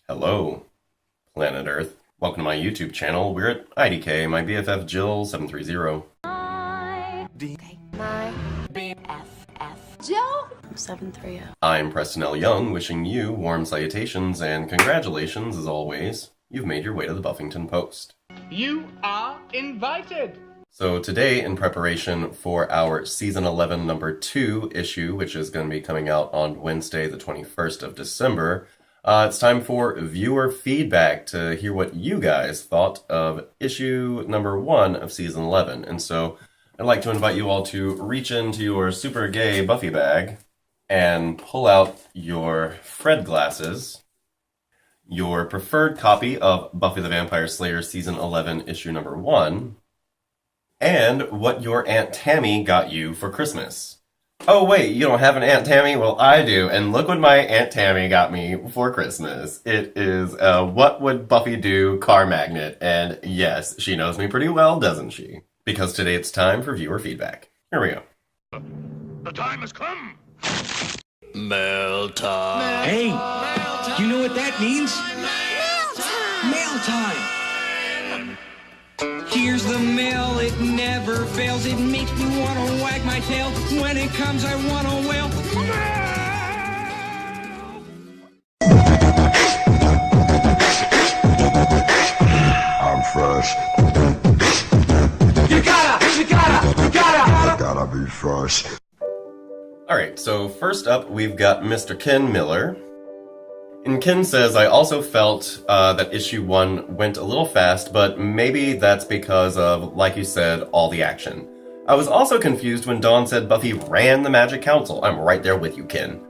Hello, planet Earth. Welcome to my YouTube channel. We're at IDK, my BFF Jill 730. My BFF Jill 730. I'm Preston L. Young, wishing you warm salutations and congratulations as always. You've made your way to the Buffington Post. You are invited! So today, in preparation for our Season 11 number 2 issue, which is going to be coming out on Wednesday the 21st of December, it's time for viewer feedback to hear what you guys thought of issue number 1 of Season 11. And so I'd like to invite you all to reach into your super gay Buffy bag and pull out your Fred glasses, your preferred copy of Buffy the Vampire Slayer Season 11 issue number 1, and what your Aunt Tammy got you for Christmas. Oh wait, you don't have an Aunt Tammy? Well, I do, and look what my Aunt Tammy got me for Christmas. It is a What Would Buffy Do car magnet, and yes, she knows me pretty well, doesn't she? Because today it's time for viewer feedback. Here we go. The time has come! Mail time. Hey, you know what that means? Mail time! Here's the mail, it never fails. It makes me want to wag my tail. When it comes, I want to wail. I'm fresh. You Gotta be fresh. Alright, so first up we've got Mr. Ken Miller. And Ken says, I also felt that issue 1 went a little fast, but maybe that's because of, like you said, all the action. I was also confused when Dawn said Buffy ran the Magic Council. I'm right there with you, Ken.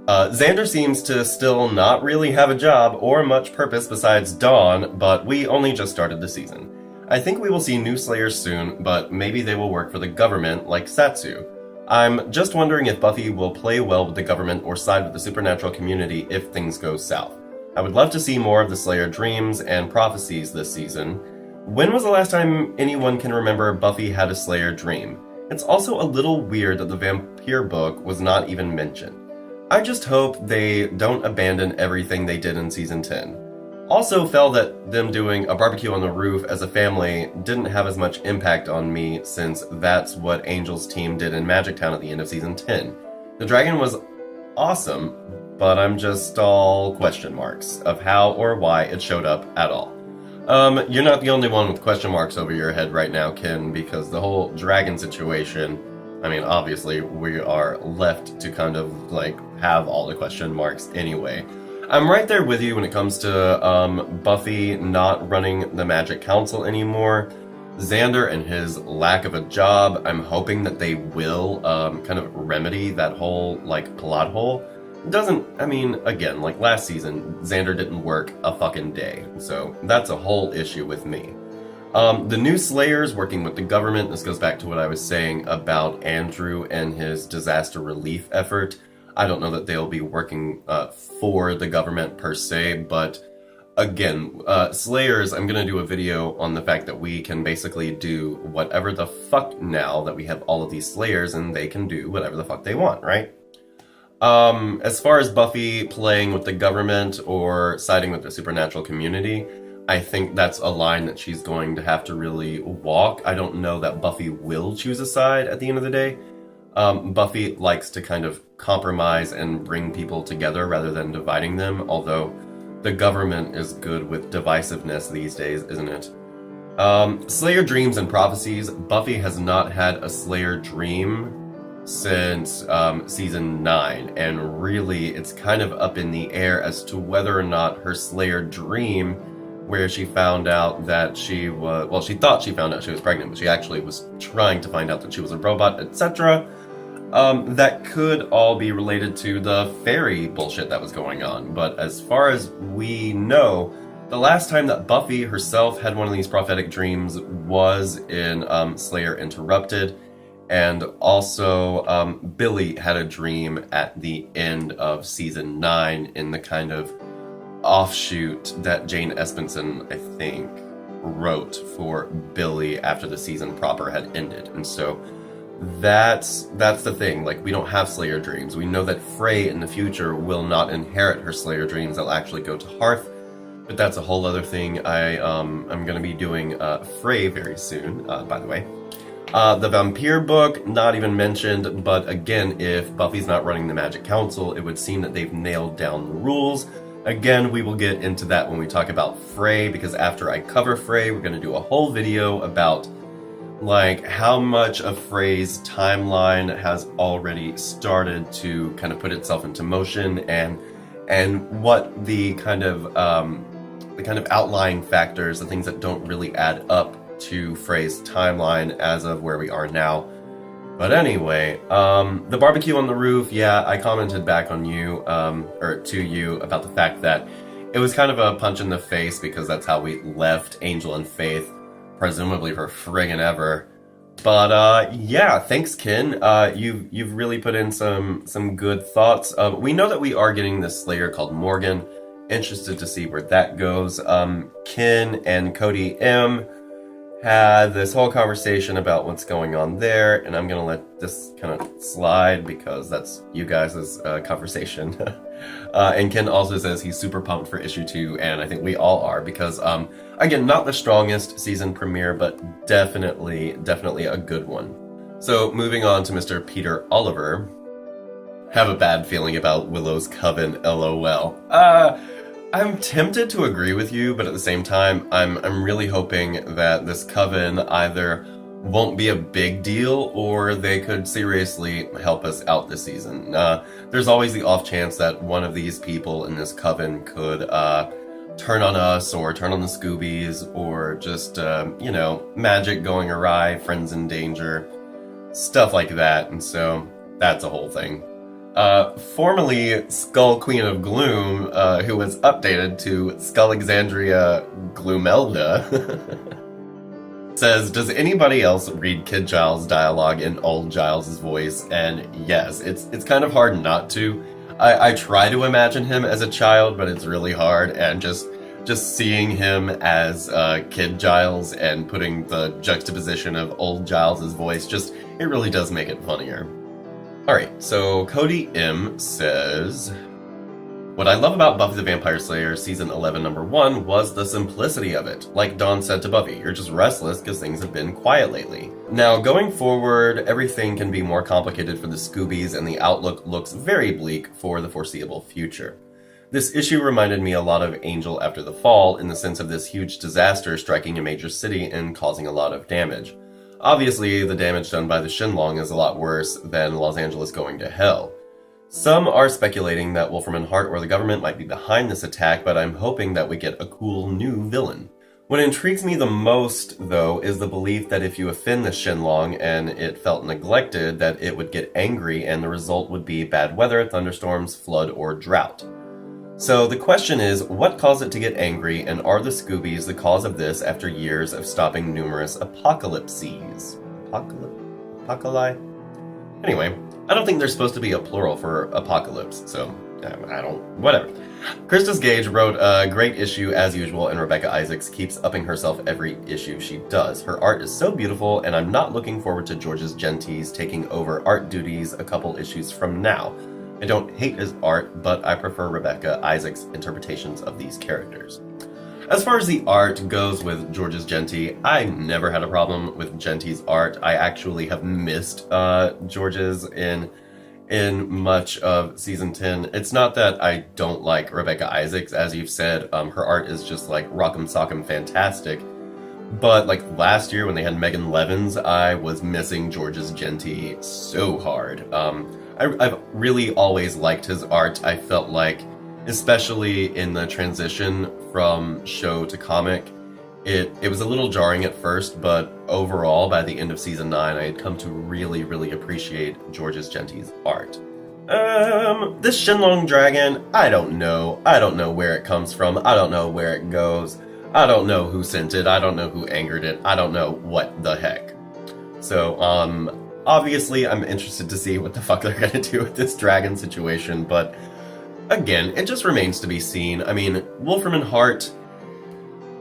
Xander seems to still not really have a job or much purpose besides Dawn, but we only just started the season. I think we will see new Slayers soon, but maybe they will work for the government like Satsu. I'm just wondering if Buffy will play well with the government or side with the supernatural community if things go south. I would love to see more of the Slayer dreams and prophecies this season. When was the last time anyone can remember Buffy had a Slayer dream? It's also a little weird that the vampire book was not even mentioned. I just hope they don't abandon everything they did in season 10. Also felt that them doing a barbecue on the roof as a family didn't have as much impact on me since that's what Angel's team did in Magic Town at the end of season 10. The dragon was awesome, but I'm just all question marks of how or why it showed up at all. You're not the only one with question marks over your head right now, Ken, because the whole dragon situation, I mean, obviously we are left to kind of like have all the question marks anyway. I'm right there with you when it comes to Buffy not running the Magic Council anymore. Xander and his lack of a job, I'm hoping that they will kind of remedy that whole, like, plot hole. I mean, again, like last season, Xander didn't work a fucking day. So that's a whole issue with me. The new Slayers working with the government, this goes back to what I was saying about Andrew and his disaster relief effort. I don't know that they'll be working for the government per se, but again, Slayers, I'm going to do a video on the fact that we can basically do whatever the fuck now that we have all of these Slayers and they can do whatever the fuck they want, right? As far as Buffy playing with the government or siding with the supernatural community, I think that's a line that she's going to have to really walk. I don't know that Buffy will choose a side at the end of the day. Buffy likes to kind of compromise and bring people together rather than dividing them, although the government is good with divisiveness these days, isn't it? Slayer dreams and prophecies. Buffy has not had a Slayer dream since season 9, and really it's kind of up in the air as to whether or not her Slayer dream, where she found out that she was, well, she thought she found out she was pregnant, but she actually was trying to find out that she was a robot, etc. That could all be related to the fairy bullshit that was going on. But as far as we know, the last time that Buffy herself had one of these prophetic dreams was in Slayer Interrupted, and also Billy had a dream at the end of season 9 in the kind of offshoot that Jane Espenson, I think, wrote for Billy after the season proper had ended. And so that's the thing. Like, we don't have Slayer dreams. We know that Frey in the future will not inherit her Slayer dreams. They'll actually go to Hearth. But that's a whole other thing. I'm going to be doing Frey very soon, by the way. The vampire book, not even mentioned, but again, if Buffy's not running the Magic Council, it would seem that they've nailed down the rules. Again, we will get into that when we talk about Frey, because after I cover Frey, we're going to do a whole video about like how much of Frey's timeline has already started to kind of put itself into motion, and what the kind of outlying factors, the things that don't really add up to Frey's timeline as of where we are now. But anyway, the barbecue on the roof, yeah, I commented back on you, or to you, about the fact that it was kind of a punch in the face because that's how we left Angel and Faith, presumably for friggin' ever. But yeah, thanks, Ken. You've really put in some good thoughts. We know that we are getting this Slayer called Morgan. Interested to see where that goes. Ken and Cody M had this whole conversation about what's going on there, and I'm gonna let this kind of slide because that's you guys' conversation. And Ken also says he's super pumped for issue 2, and I think we all are because, again, not the strongest season premiere, but definitely a good one. So moving on to Mr. Peter Oliver. Have a bad feeling about Willow's coven, LOL. I'm tempted to agree with you, but at the same time, I'm really hoping that this coven either won't be a big deal or they could seriously help us out this season. There's always the off chance that one of these people in this coven could turn on us or turn on the Scoobies or just, magic going awry, friends in danger, stuff like that. And so that's a whole thing. Formerly Skull Queen of Gloom, who was updated to Skullexandria Gloomelda, says, does anybody else read Kid Giles' dialogue in old Giles' voice? And yes, it's kind of hard not to. I try to imagine him as a child, but it's really hard, and just seeing him as Kid Giles and putting the juxtaposition of old Giles' voice, it really does make it funnier. Alright, so Cody M says, what I love about Buffy the Vampire Slayer Season 11 number 1 was the simplicity of it. Like Dawn said to Buffy, you're just restless because things have been quiet lately. Now, going forward, everything can be more complicated for the Scoobies and the outlook looks very bleak for the foreseeable future. This issue reminded me a lot of Angel After the Fall in the sense of this huge disaster striking a major city and causing a lot of damage. Obviously, the damage done by the Shenlong is a lot worse than Los Angeles going to hell. Some are speculating that Wolfram and Hart or the government might be behind this attack, but I'm hoping that we get a cool new villain. What intrigues me the most, though, is the belief that if you offend the Shenlong and it felt neglected, that it would get angry and the result would be bad weather, thunderstorms, flood, or drought. So the question is, what caused it to get angry, and are the Scoobies the cause of this after years of stopping numerous apocalypses? Apocalypse? Anyway, I don't think there's supposed to be a plural for apocalypse, so whatever. Christus Gage wrote a great issue as usual, and Rebecca Isaacs keeps upping herself every issue she does. Her art is so beautiful, and I'm not looking forward to George's Genties taking over art duties a couple issues from now. I don't hate his art, but I prefer Rebecca Isaacs' interpretations of these characters. As far as the art goes with George's Genty, I never had a problem with Genty's art. I actually have missed George's in much of Season 10. It's not that I don't like Rebecca Isaacs, as you've said, her art is just like rock'em sock'em fantastic. But like last year when they had Megan Levins, I was missing George's Genty so hard. I've really always liked his art. I felt like, especially in the transition from show to comic, it was a little jarring at first, but overall, by the end of Season 9, I had come to really, really appreciate George's Genty's art. This Shenlong dragon, I don't know. I don't know where it comes from. I don't know where it goes. I don't know who sent it. I don't know who angered it. I don't know what the heck. So, obviously, I'm interested to see what the fuck they're gonna do with this dragon situation, but again, it just remains to be seen. I mean, Wolfram and Hart,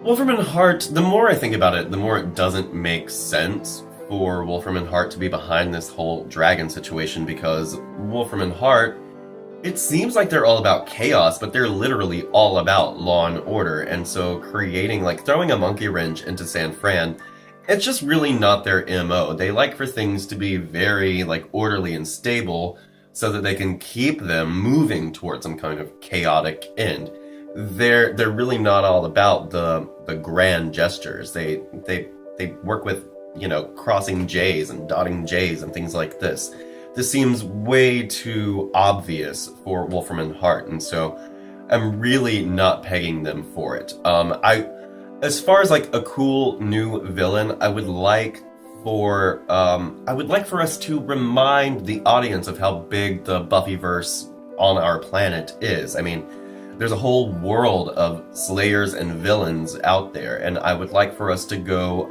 the more I think about it, the more it doesn't make sense for Wolfram and Hart to be behind this whole dragon situation, because Wolfram and Hart It seems like they're all about chaos, but they're literally all about law and order, and so creating, like, throwing a monkey wrench into San Fran, it's just really not their MO. They like for things to be very, like, orderly and stable so that they can keep them moving towards some kind of chaotic end. They're really not all about the grand gestures. They work with, you know, crossing J's and dotting J's and things like this. This seems way too obvious for Wolfram and Hart, and so I'm really not pegging them for it. As far as like a cool new villain, I would like for us to remind the audience of how big the Buffyverse on our planet is. I mean, there's a whole world of slayers and villains out there, and I would like for us to go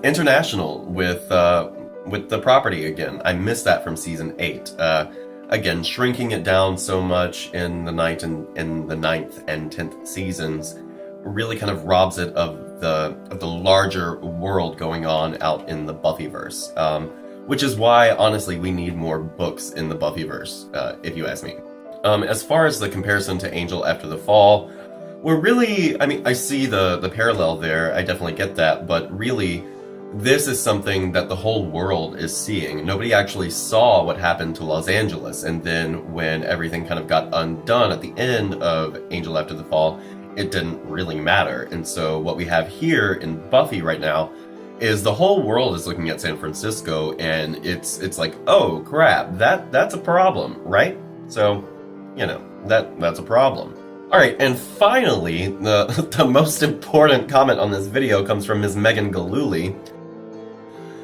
international with the property again. I missed that from season 8. Again, shrinking it down so much in the ninth and 10th seasons really kind of robs it of the larger world going on out in the Buffyverse. Which is why, honestly, we need more books in the Buffyverse, if you ask me. As far as the comparison to Angel After the Fall, we're really, I mean, I see the parallel there, I definitely get that, but really, this is something that the whole world is seeing. Nobody actually saw what happened to Los Angeles, and then when everything kind of got undone at the end of Angel After the Fall, it didn't really matter. And so what we have here in Buffy right now is the whole world is looking at San Francisco, and it's like, oh crap, that's a problem, right? So, you know, that's a problem. Alright, and finally, the most important comment on this video comes from Ms. Megan Galooly,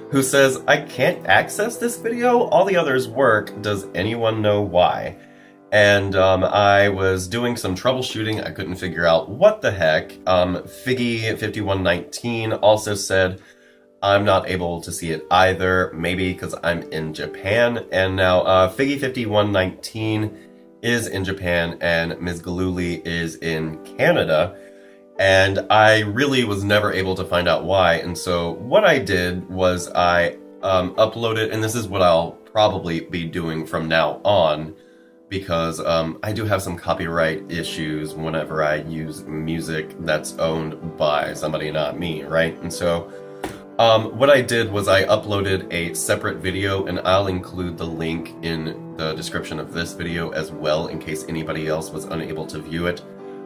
who says, I can't access this video, all the others work, does anyone know why? And I was doing some troubleshooting, I couldn't figure out what the heck. Figgy5119 also said, I'm not able to see it either, maybe because I'm in Japan, and now Figgy5119 is in Japan, and Ms. Galooly is in Canada, and I really was never able to find out why, and so what I did was I uploaded, and this is what I'll probably be doing from now on, because I do have some copyright issues whenever I use music that's owned by somebody, not me, right? And so what I did was I uploaded a separate video, and I'll include the link in the description of this video as well in case anybody else was unable to view it.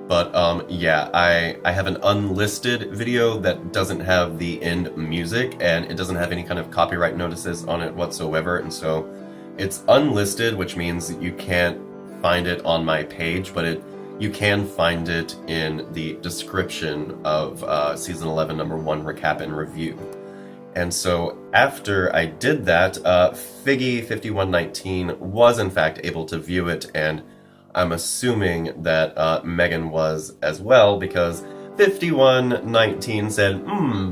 But yeah, I have an unlisted video that doesn't have the end music, and it doesn't have any kind of copyright notices on it whatsoever, and so it's unlisted, which means that you can't find it on my page, but you can find it in the description of Season 11, Number 1 Recap and Review. And so after I did that, Figgy5119 was in fact able to view it, and I'm assuming that Megan was as well, because 5119 said,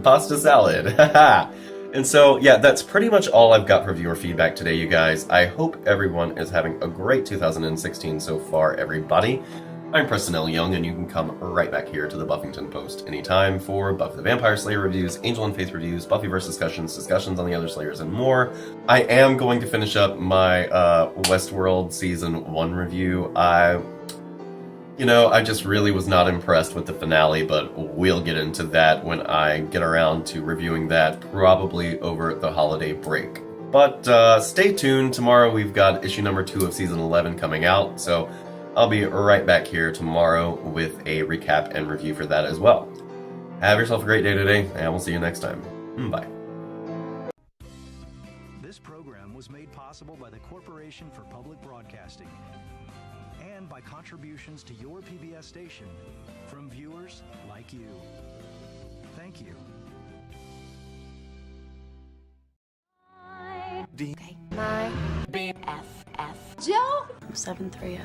pasta salad, haha. And so, yeah, that's pretty much all I've got for viewer feedback today, you guys. I hope everyone is having a great 2016 so far, everybody. I'm Preston L. Young, and you can come right back here to the Buffington Post anytime for Buffy the Vampire Slayer reviews, Angel and Faith reviews, Buffyverse discussions on the other Slayers, and more. I am going to finish up my Westworld Season 1 review. I just really was not impressed with the finale, but we'll get into that when I get around to reviewing that, probably over the holiday break. But stay tuned. Tomorrow we've got issue number 2 of Season 11 coming out, so I'll be right back here tomorrow with a recap and review for that as well. Have yourself a great day today, and we'll see you next time. Bye. This program was made possible by the Corporation for Public Broadcasting and by contributions to your PBS station from viewers like you. Thank you. Okay. My BFF Joe 730.